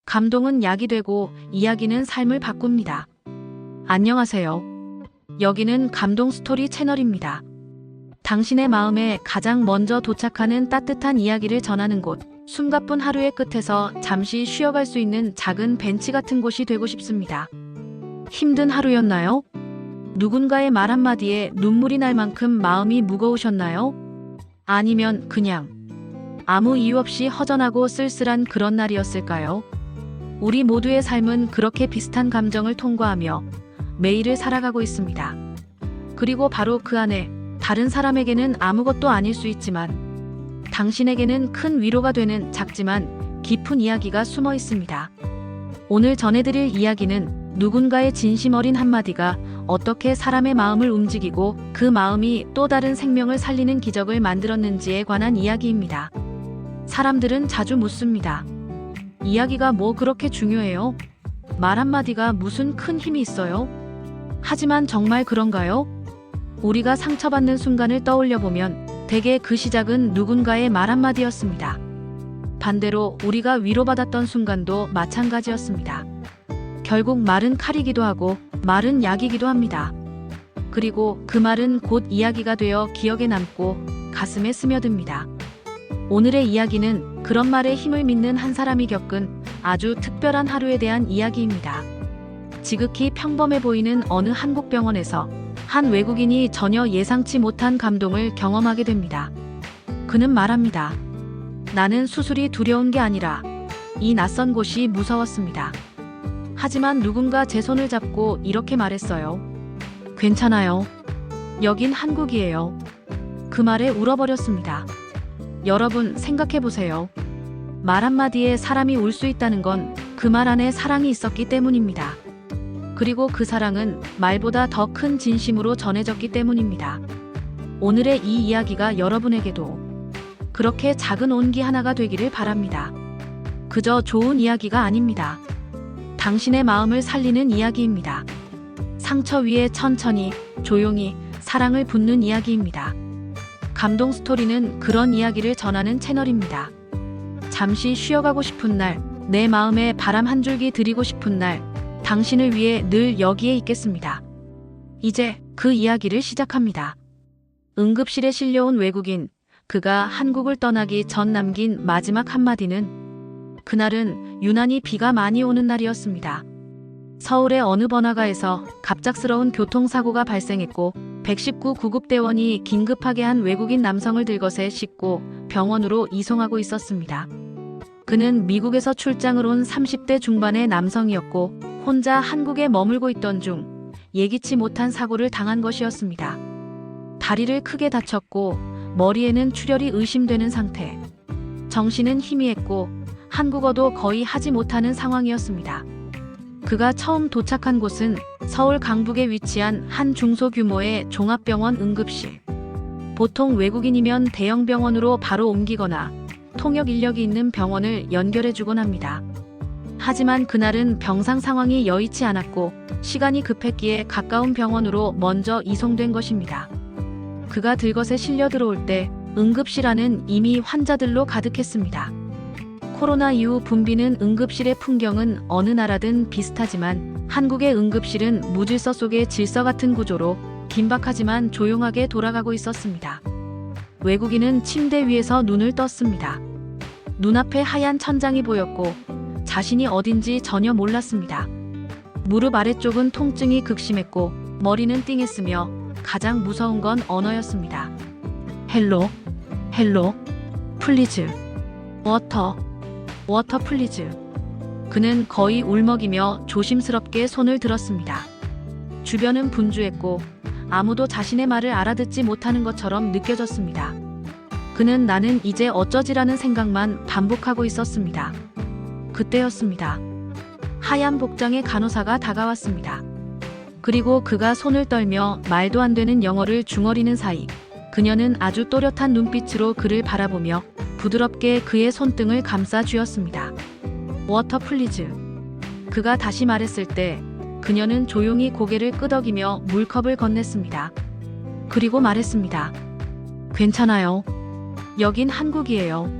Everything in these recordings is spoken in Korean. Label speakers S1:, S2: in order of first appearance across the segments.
S1: 감동은 약이 되고 이야기는 삶을 바꿉니다. 안녕하세요. 여기는 감동 스토리 채널입니다. 당신의 마음에 가장 먼저 도착하는 따뜻한 이야기를 전하는 곳, 숨가쁜 하루의 끝에서 잠시 쉬어갈 수 있는 작은 벤치 같은 곳이 되고 싶습니다. 힘든 하루였나요? 누군가의 말 한마디에 눈물이 날 만큼 마음이 무거우셨나요? 아니면 그냥 아무 이유 없이 허전하고 쓸쓸한 그런 날이었을까요? 우리 모두의 삶은 그렇게 비슷한 감정을 통과하며 매일을 살아가고 있습니다. 그리고 바로 그 안에 다른 사람에게는 아무것도 아닐 수 있지만 당신에게는 큰 위로가 되는 작지만 깊은 이야기가 숨어 있습니다. 오늘 전해드릴 이야기는 누군가의 진심 어린 한마디가 어떻게 사람의 마음을 움직이고 그 마음이 또 다른 생명을 살리는 기적을 만들었는지에 관한 이야기입니다. 사람들은 자주 묻습니다. 이야기가 뭐 그렇게 중요해요? 말 한마디가 무슨 큰 힘이 있어요? 하지만 정말 그런가요? 우리가 상처받는 순간을 떠올려보면 대개 그 시작은 누군가의 말 한마디였습니다. 반대로 우리가 위로받았던 순간도 마찬가지였습니다. 결국 말은 칼이기도 하고 말은 약이기도 합니다. 그리고 그 말은 곧 이야기가 되어 기억에 남고 가슴에 스며듭니다. 오늘의 이야기는 그런 말의 힘을 믿는 한 사람이 겪은 아주 특별한 하루에 대한 이야기입니다. 지극히 평범해 보이는 어느 한국 병원에서 한 외국인이 전혀 예상치 못한 감동을 경험하게 됩니다. 그는 말합니다. 나는 수술이 두려운 게 아니라 이 낯선 곳이 무서웠습니다. 하지만 누군가 제 손을 잡고 이렇게 말했어요. 괜찮아요. 여긴 한국이에요. 그 말에 울어버렸습니다. 여러분 생각해보세요. 말 한마디에 사람이 울 수 있다는 건 그 말 안에 사랑이 있었기 때문입니다. 그리고 그 사랑은 말보다 더 큰 진심으로 전해졌기 때문입니다. 오늘의 이 이야기가 여러분에게도 그렇게 작은 온기 하나가 되기를 바랍니다. 그저 좋은 이야기가 아닙니다. 당신의 마음을 살리는 이야기입니다. 상처 위에 천천히, 조용히 사랑을 붓는 이야기입니다. 감동 스토리는 그런 이야기를 전하는 채널입니다. 잠시 쉬어가고 싶은 날, 내 마음에 바람 한 줄기 드리고 싶은 날, 당신을 위해 늘 여기에 있겠습니다. 이제 그 이야기를 시작합니다. 응급실에 실려온 외국인, 그가 한국을 떠나기 전 남긴 마지막 한마디는 그날은 유난히 비가 많이 오는 날이었습니다. 서울의 어느 번화가에서 갑작스러운 교통사고가 발생했고 119 구급대원이 긴급하게 한 외국인 남성을 들것에 싣고 병원으로 이송하고 있었습니다. 그는 미국에서 출장을 온 30대 중반의 남성이었고 혼자 한국에 머물고 있던 중 예기치 못한 사고를 당한 것이었습니다. 다리를 크게 다쳤고 머리에는 출혈이 의심되는 상태. 정신은 희미했고 한국어도 거의 하지 못하는 상황이었습니다. 그가 처음 도착한 곳은 서울 강북에 위치한 한 중소규모의 종합병원 응급실. 보통 외국인이면 대형 병원으로 바로 옮기거나 통역 인력이 있는 병원을 연결해주곤 합니다. 하지만 그날은 병상 상황이 여의치 않았고 시간이 급했기에 가까운 병원으로 먼저 이송된 것입니다. 그가 들것에 실려 들어올 때 응급실 안은 이미 환자들로 가득했습니다. 코로나 이후 붐비는 응급실의 풍경은 어느 나라든 비슷하지만 한국의 응급실은 무질서 속의 질서 같은 구조로 긴박하지만 조용하게 돌아가고 있었습니다. 외국인은 침대 위에서 눈을 떴습니다. 눈앞에 하얀 천장이 보였고 자신이 어딘지 전혀 몰랐습니다. 무릎 아래쪽은 통증이 극심했고 머리는 띵했으며 가장 무서운 건 언어였습니다. 헬로, 플리즈, 워터 플리즈. 그는 거의 울먹이며 조심스럽게 손을 들었습니다. 주변은 분주했고 아무도 자신의 말을 알아듣지 못하는 것처럼 느껴졌습니다. 그는 나는 이제 어쩌지라는 생각만 반복하고 있었습니다. 그때였습니다. 하얀 복장의 간호사가 다가왔습니다. 그리고 그가 손을 떨며 말도 안 되는 영어를 중얼이는 사이 그녀는 아주 또렷한 눈빛으로 그를 바라보며 부드럽게 그의 손등을 감싸 쥐었습니다. 워터 플리즈. 그가 다시 말했을 때 그녀는 조용히 고개를 끄덕이며 물컵을 건넸습니다. 그리고 말했습니다. 괜찮아요. 여긴 한국이에요.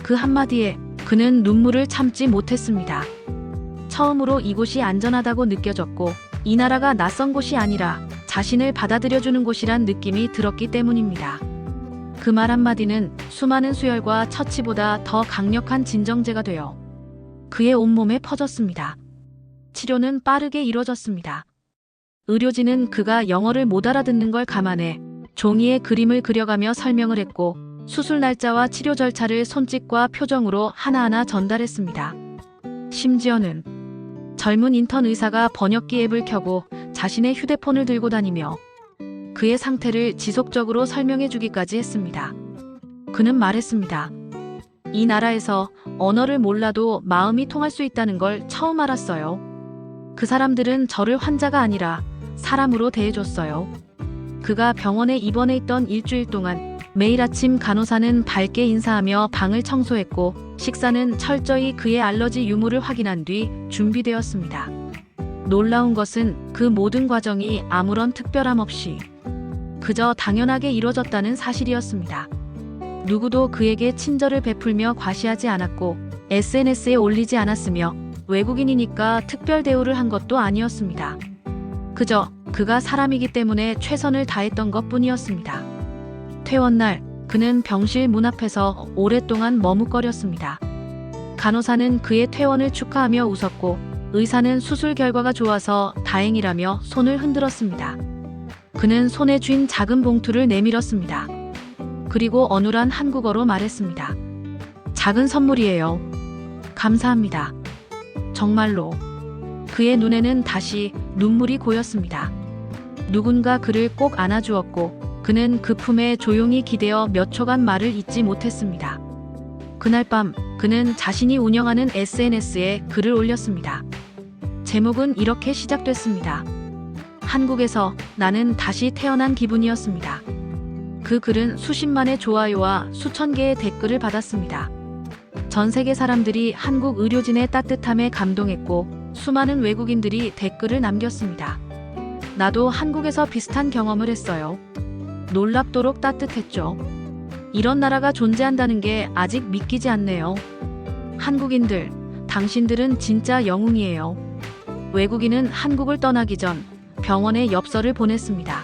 S1: 그 한마디에 그는 눈물을 참지 못했습니다. 처음으로 이곳이 안전하다고 느껴졌고 이 나라가 낯선 곳이 아니라 자신을 받아들여주는 곳이란 느낌이 들었기 때문입니다. 그 말 한마디는 수많은 수혈과 처치보다 더 강력한 진정제가 되어 그의 온몸에 퍼졌습니다. 치료는 빠르게 이루어졌습니다. 의료진은 그가 영어를 못 알아듣는 걸 감안해 종이에 그림을 그려가며 설명을 했고 수술 날짜와 치료 절차를 손짓과 표정으로 하나하나 전달했습니다. 심지어는 젊은 인턴 의사가 번역기 앱을 켜고 자신의 휴대폰을 들고 다니며 그의 상태를 지속적으로 설명해 주기까지 했습니다. 그는 말했습니다. 이 나라에서 언어를 몰라도 마음이 통할 수 있다는 걸 처음 알았어요. 그 사람들은 저를 환자가 아니라 사람으로 대해줬어요. 그가 병원에 입원해 있던 일주일 동안 매일 아침 간호사는 밝게 인사하며 방을 청소했고 식사는 철저히 그의 알러지 유무를 확인한 뒤 준비되었습니다. 놀라운 것은 그 모든 과정이 아무런 특별함 없이 그저 당연하게 이루어졌다는 사실이었습니다. 누구도 그에게 친절을 베풀며 과시하지 않았고 SNS에 올리지 않았으며 외국인이니까 특별 대우를 한 것도 아니었습니다. 그저 그가 사람이기 때문에 최선을 다했던 것뿐이었습니다. 퇴원날 그는 병실 문 앞에서 오랫동안 머뭇거렸습니다. 간호사는 그의 퇴원을 축하하며 웃었고 의사는 수술 결과가 좋아서 다행이라며 손을 흔들었습니다. 그는 손에 쥔 작은 봉투를 내밀었습니다. 그리고 어눌한 한국어로 말했습니다. 작은 선물이에요. 감사합니다. 정말로. 그의 눈에는 다시 눈물이 고였습니다. 누군가 그를 꼭 안아주었고 그는 그 품에 조용히 기대어 몇 초간 말을 잇지 못했습니다. 그날 밤 그는 자신이 운영하는 SNS에 글을 올렸습니다. 제목은 이렇게 시작됐습니다. 한국에서 나는 다시 태어난 기분이었습니다. 그 글은 수십만의 좋아요와 수천 개의 댓글을 받았습니다. 전 세계 사람들이 한국 의료진의 따뜻함에 감동했고 수많은 외국인들이 댓글을 남겼습니다. 나도 한국에서 비슷한 경험을 했어요. 놀랍도록 따뜻했죠. 이런 나라가 존재한다는 게 아직 믿기지 않네요. 한국인들, 당신들은 진짜 영웅이에요. 외국인은 한국을 떠나기 전 병원에 엽서를 보냈습니다.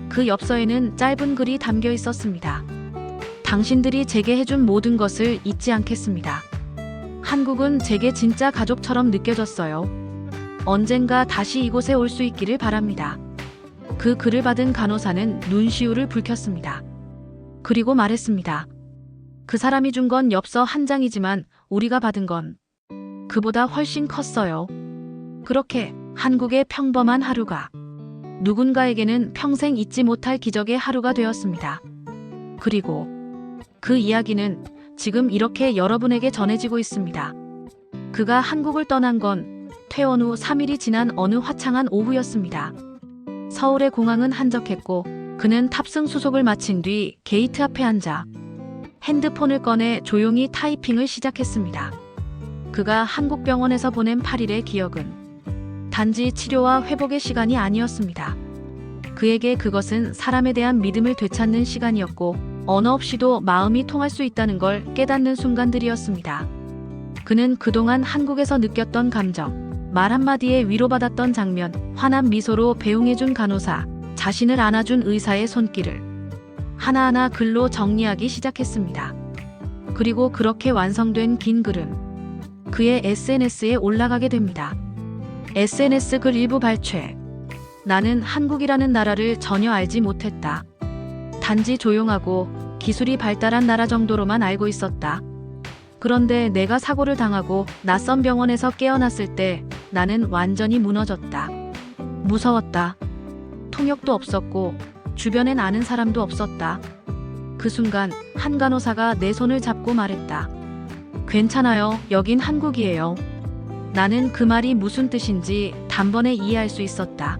S1: 그 엽서에는 짧은 글이 담겨 있었습니다. 당신들이 제게 해준 모든 것을 잊지 않겠습니다. 한국은 제게 진짜 가족처럼 느껴졌어요. 언젠가 다시 이곳에 올 수 있기를 바랍니다. 그 글을 받은 간호사는 눈시울을 붉혔습니다. 그리고 말했습니다. 그 사람이 준 건 엽서 한 장이지만 우리가 받은 건 그보다 훨씬 컸어요. 그렇게 한국의 평범한 하루가 누군가에게는 평생 잊지 못할 기적의 하루가 되었습니다. 그리고 그 이야기는 지금 이렇게 여러분에게 전해지고 있습니다. 그가 한국을 떠난 건 퇴원 후 3일이 지난 어느 화창한 오후였습니다. 서울의 공항은 한적했고 그는 탑승 수속을 마친 뒤 게이트 앞에 앉아 핸드폰을 꺼내 조용히 타이핑을 시작했습니다. 그가 한국 병원에서 보낸 8일의 기억은 단지 치료와 회복의 시간이 아니었습니다. 그에게 그것은 사람에 대한 믿음을 되찾는 시간이었고 언어 없이도 마음이 통할 수 있다는 걸 깨닫는 순간들이었습니다. 그는 그동안 한국에서 느꼈던 감정, 말 한마디에 위로받았던 장면, 환한 미소로 배웅해준 간호사, 자신을 안아준 의사의 손길을 하나하나 글로 정리하기 시작했습니다. 그리고 그렇게 완성된 긴 글은 그의 SNS에 올라가게 됩니다. SNS 글 일부 발췌. 나는 한국이라는 나라를 전혀 알지 못했다. 단지 조용하고 기술이 발달한 나라 정도로만 알고 있었다. 그런데 내가 사고를 당하고 낯선 병원에서 깨어났을 때 나는 완전히 무너졌다. 무서웠다. 통역도 없었고 주변엔 아는 사람도 없었다. 그 순간 한 간호사가 내 손을 잡고 말했다. 괜찮아요. 여긴 한국이에요. 나는 그 말이 무슨 뜻인지 단번에 이해할 수 있었다.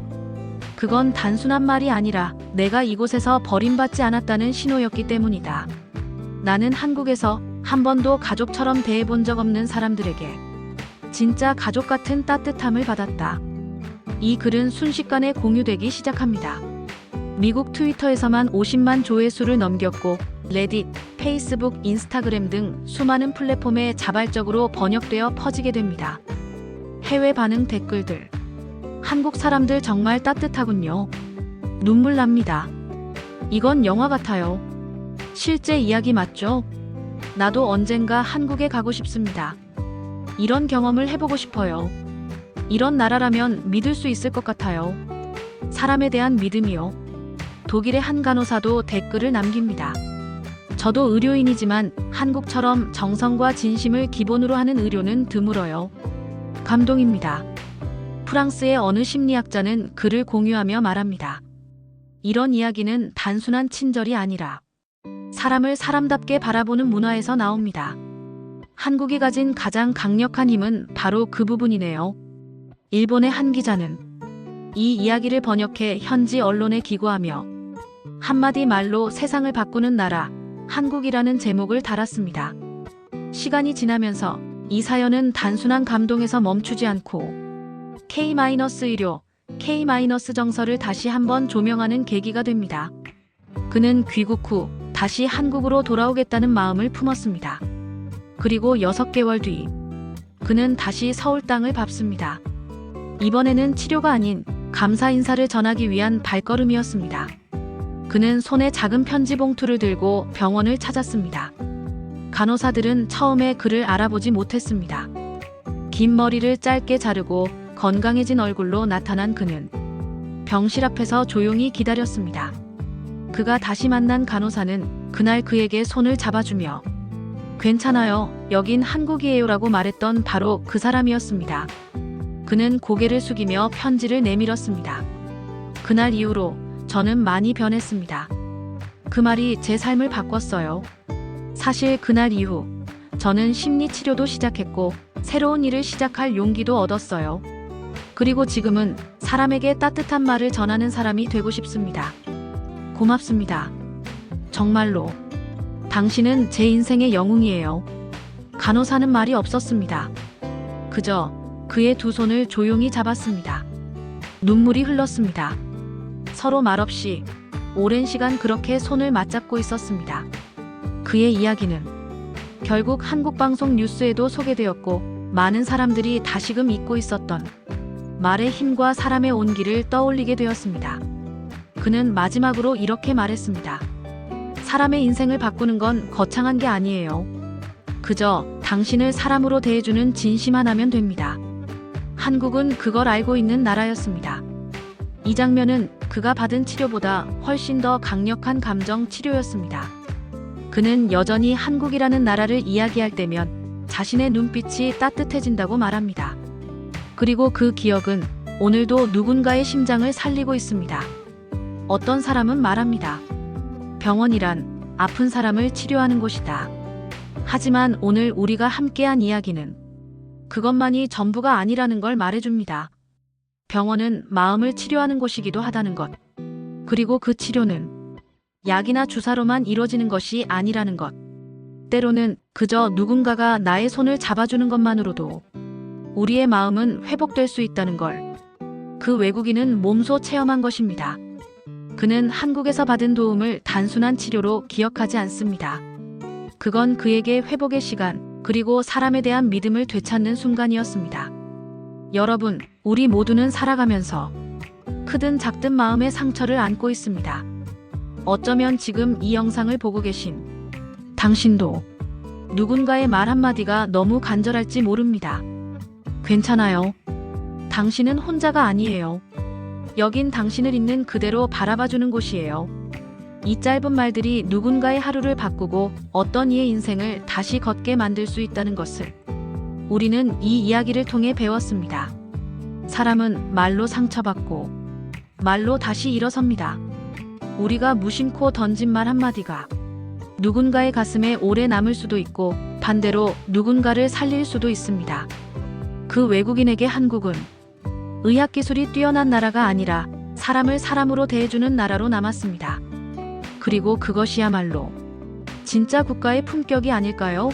S1: 그건 단순한 말이 아니라 내가 이곳에서 버림받지 않았다는 신호였기 때문이다. 나는 한국에서 한 번도 가족처럼 대해본 적 없는 사람들에게 진짜 가족 같은 따뜻함을 받았다. 이 글은 순식간에 공유되기 시작합니다. 미국 트위터에서만 50만 조회수를 넘겼고 레딧, 페이스북, 인스타그램 등 수많은 플랫폼에 자발적으로 번역되어 퍼지게 됩니다. 해외 반응 댓글들. 한국 사람들 정말 따뜻하군요. 눈물 납니다. 이건 영화 같아요. 실제 이야기 맞죠? 나도 언젠가 한국에 가고 싶습니다. 이런 경험을 해보고 싶어요. 이런 나라라면 믿을 수 있을 것 같아요. 사람에 대한 믿음이요. 독일의 한 간호사도 댓글을 남깁니다. 저도 의료인이지만 한국처럼 정성과 진심을 기본으로 하는 의료는 드물어요. 감동입니다. 프랑스의 어느 심리학자는 글을 공유하며 말합니다. 이런 이야기는 단순한 친절이 아니라 사람을 사람답게 바라보는 문화에서 나옵니다. 한국이 가진 가장 강력한 힘은 바로 그 부분이네요. 일본의 한 기자는 이 이야기를 번역해 현지 언론에 기고하며 한마디 말로 세상을 바꾸는 나라, 한국이라는 제목을 달았습니다. 시간이 지나면서 이 사연은 단순한 감동에서 멈추지 않고 K-의료, K-정서를 다시 한번 조명하는 계기가 됩니다. 그는 귀국 후 다시 한국으로 돌아오겠다는 마음을 품었습니다. 그리고 6개월 뒤 그는 다시 서울 땅을 밟습니다. 이번에는 치료가 아닌 감사 인사를 전하기 위한 발걸음이었습니다. 그는 손에 작은 편지 봉투를 들고 병원을 찾았습니다. 간호사들은 처음에 그를 알아보지 못했습니다. 긴 머리를 짧게 자르고 건강해진 얼굴로 나타난 그는 병실 앞에서 조용히 기다렸습니다. 그가 다시 만난 간호사는 그날 그에게 손을 잡아주며 괜찮아요, 여긴 한국이에요라고 말했던 바로 그 사람이었습니다. 그는 고개를 숙이며 편지를 내밀었습니다. 그날 이후로 저는 많이 변했습니다. 그 말이 제 삶을 바꿨어요. 사실 그날 이후 저는 심리치료도 시작했고 새로운 일을 시작할 용기도 얻었어요. 그리고 지금은 사람에게 따뜻한 말을 전하는 사람이 되고 싶습니다. 고맙습니다. 정말로. 당신은 제 인생의 영웅이에요. 간호사는 말이 없었습니다. 그저 그의 두 손을 조용히 잡았습니다. 눈물이 흘렀습니다. 서로 말없이 오랜 시간 그렇게 손을 맞잡고 있었습니다. 그의 이야기는 결국 한국방송 뉴스에도 소개되었고 많은 사람들이 다시금 잊고 있었던 말의 힘과 사람의 온기를 떠올리게 되었습니다. 그는 마지막으로 이렇게 말했습니다. 사람의 인생을 바꾸는 건 거창한 게 아니에요. 그저 당신을 사람으로 대해주는 진심 하나면 됩니다. 한국은 그걸 알고 있는 나라였습니다. 이 장면은 그가 받은 치료보다 훨씬 더 강력한 감정 치료였습니다. 그는 여전히 한국이라는 나라를 이야기할 때면 자신의 눈빛이 따뜻해진다고 말합니다. 그리고 그 기억은 오늘도 누군가의 심장을 살리고 있습니다. 어떤 사람은 말합니다. 병원이란 아픈 사람을 치료하는 곳이다. 하지만 오늘 우리가 함께한 이야기는 그것만이 전부가 아니라는 걸 말해줍니다. 병원은 마음을 치료하는 곳이기도 하다는 것. 그리고 그 치료는 약이나 주사로만 이루어지는 것이 아니라는 것. 때로는 그저 누군가가 나의 손을 잡아주는 것만으로도 우리의 마음은 회복될 수 있다는 걸 그 외국인은 몸소 체험한 것입니다. 그는 한국에서 받은 도움을 단순한 치료로 기억하지 않습니다. 그건 그에게 회복의 시간, 그리고 사람에 대한 믿음을 되찾는 순간이었습니다. 여러분, 우리 모두는 살아가면서 크든 작든 마음의 상처를 안고 있습니다. 어쩌면 지금 이 영상을 보고 계신 당신도 누군가의 말 한마디가 너무 간절할지 모릅니다. 괜찮아요. 당신은 혼자가 아니에요. 여긴 당신을 있는 그대로 바라봐주는 곳이에요. 이 짧은 말들이 누군가의 하루를 바꾸고 어떤 이의 인생을 다시 걷게 만들 수 있다는 것을 우리는 이 이야기를 통해 배웠습니다. 사람은 말로 상처받고 말로 다시 일어섭니다. 우리가 무심코 던진 말 한마디가 누군가의 가슴에 오래 남을 수도 있고 반대로 누군가를 살릴 수도 있습니다. 그 외국인에게 한국은 의학기술이 뛰어난 나라가 아니라 사람을 사람으로 대해주는 나라로 남았습니다. 그리고 그것이야말로 진짜 국가의 품격이 아닐까요?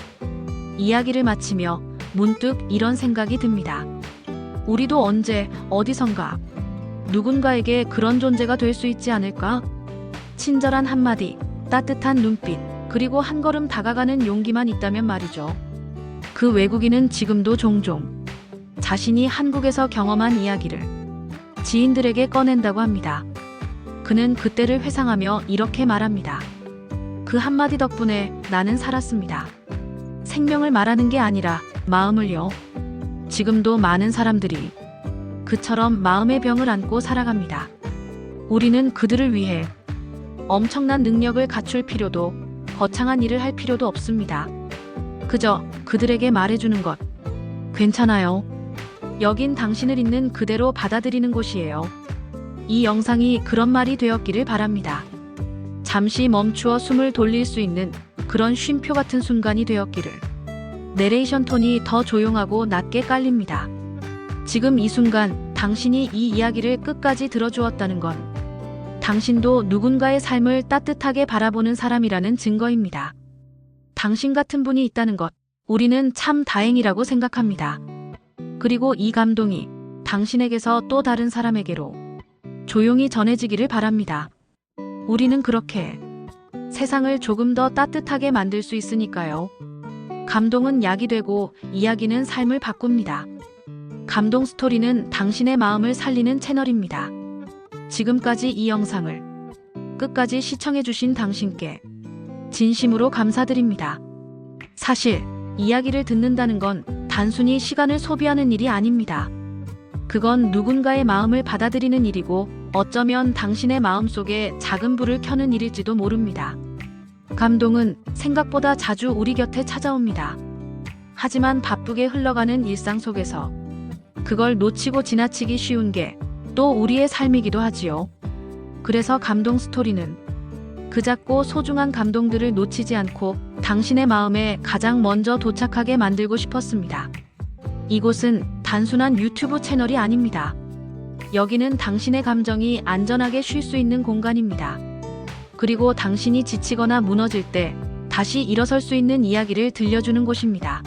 S1: 이야기를 마치며 문득 이런 생각이 듭니다. 우리도 언제 어디선가 누군가에게 그런 존재가 될 수 있지 않을까? 친절한 한마디, 따뜻한 눈빛, 그리고 한 걸음 다가가는 용기만 있다면 말이죠. 그 외국인은 지금도 종종 자신이 한국에서 경험한 이야기를 지인들에게 꺼낸다고 합니다. 그는 그때를 회상하며 이렇게 말합니다. 그 한마디 덕분에 나는 살았습니다. 생명을 말하는 게 아니라 마음을요. 지금도 많은 사람들이 그처럼 마음의 병을 안고 살아갑니다. 우리는 그들을 위해 엄청난 능력을 갖출 필요도 거창한 일을 할 필요도 없습니다. 그저 그들에게 말해주는 것. 괜찮아요. 여긴 당신을 있는 그대로 받아들이는 곳이에요. 이 영상이 그런 말이 되었기를 바랍니다. 잠시 멈추어 숨을 돌릴 수 있는 그런 쉼표 같은 순간이 되었기를. 내레이션 톤이 더 조용하고 낮게 깔립니다. 지금 이 순간 당신이 이 이야기를 끝까지 들어주었다는 건 당신도 누군가의 삶을 따뜻하게 바라보는 사람이라는 증거입니다. 당신 같은 분이 있다는 것, 우리는 참 다행이라고 생각합니다. 그리고 이 감동이 당신에게서 또 다른 사람에게로 조용히 전해지기를 바랍니다. 우리는 그렇게 세상을 조금 더 따뜻하게 만들 수 있으니까요. 감동은 약이 되고 이야기는 삶을 바꿉니다. 감동 스토리는 당신의 마음을 살리는 채널입니다. 지금까지 이 영상을 끝까지 시청해주신 당신께 진심으로 감사드립니다. 사실 이야기를 듣는다는 건 단순히 시간을 소비하는 일이 아닙니다. 그건 누군가의 마음을 받아들이는 일이고 어쩌면 당신의 마음속에 작은 불을 켜는 일일지도 모릅니다. 감동은 생각보다 자주 우리 곁에 찾아옵니다. 하지만 바쁘게 흘러가는 일상 속에서 그걸 놓치고 지나치기 쉬운 게 또 우리의 삶이기도 하지요. 그래서 감동 스토리는 그 작고 소중한 감동들을 놓치지 않고 당신의 마음에 가장 먼저 도착하게 만들고 싶었습니다. 이곳은 단순한 유튜브 채널이 아닙니다. 여기는 당신의 감정이 안전하게 쉴 수 있는 공간입니다. 그리고 당신이 지치거나 무너질 때 다시 일어설 수 있는 이야기를 들려주는 곳입니다.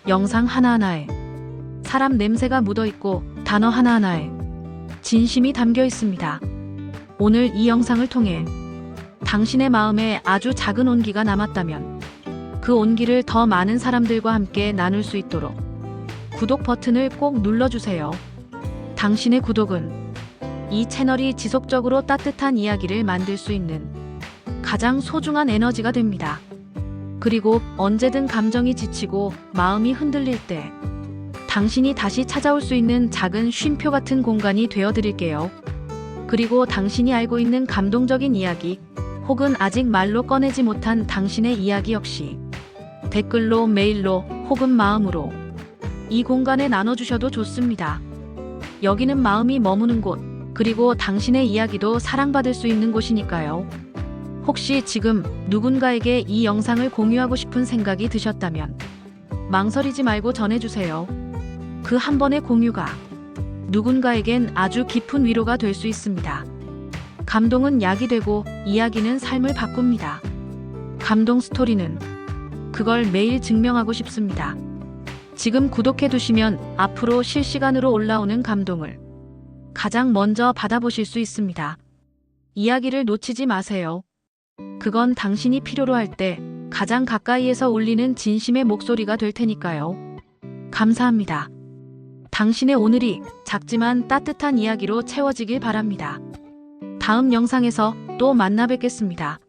S1: 영상 하나하나에 사람 냄새가 묻어있고 단어 하나하나에 진심이 담겨 있습니다. 오늘 이 영상을 통해 당신의 마음에 아주 작은 온기가 남았다면 그 온기를 더 많은 사람들과 함께 나눌 수 있도록 구독 버튼을 꼭 눌러주세요. 당신의 구독은 이 채널이 지속적으로 따뜻한 이야기를 만들 수 있는 가장 소중한 에너지가 됩니다. 그리고 언제든 감정이 지치고 마음이 흔들릴 때 당신이 다시 찾아올 수 있는 작은 쉼표 같은 공간이 되어드릴게요. 그리고 당신이 알고 있는 감동적인 이야기 혹은 아직 말로 꺼내지 못한 당신의 이야기 역시 댓글로, 메일로 혹은 마음으로 이 공간에 나눠주셔도 좋습니다. 여기는 마음이 머무는 곳, 그리고 당신의 이야기도 사랑받을 수 있는 곳이니까요. 혹시 지금 누군가에게 이 영상을 공유하고 싶은 생각이 드셨다면 망설이지 말고 전해주세요. 그 한 번의 공유가 누군가에겐 아주 깊은 위로가 될 수 있습니다. 감동은 약이 되고 이야기는 삶을 바꿉니다. 감동 스토리는 그걸 매일 증명하고 싶습니다. 지금 구독해두시면 앞으로 실시간으로 올라오는 감동을 가장 먼저 받아보실 수 있습니다. 이야기를 놓치지 마세요. 그건 당신이 필요로 할 때 가장 가까이에서 울리는 진심의 목소리가 될 테니까요. 감사합니다. 당신의 오늘이 작지만 따뜻한 이야기로 채워지길 바랍니다. 다음 영상에서 또 만나 뵙겠습니다.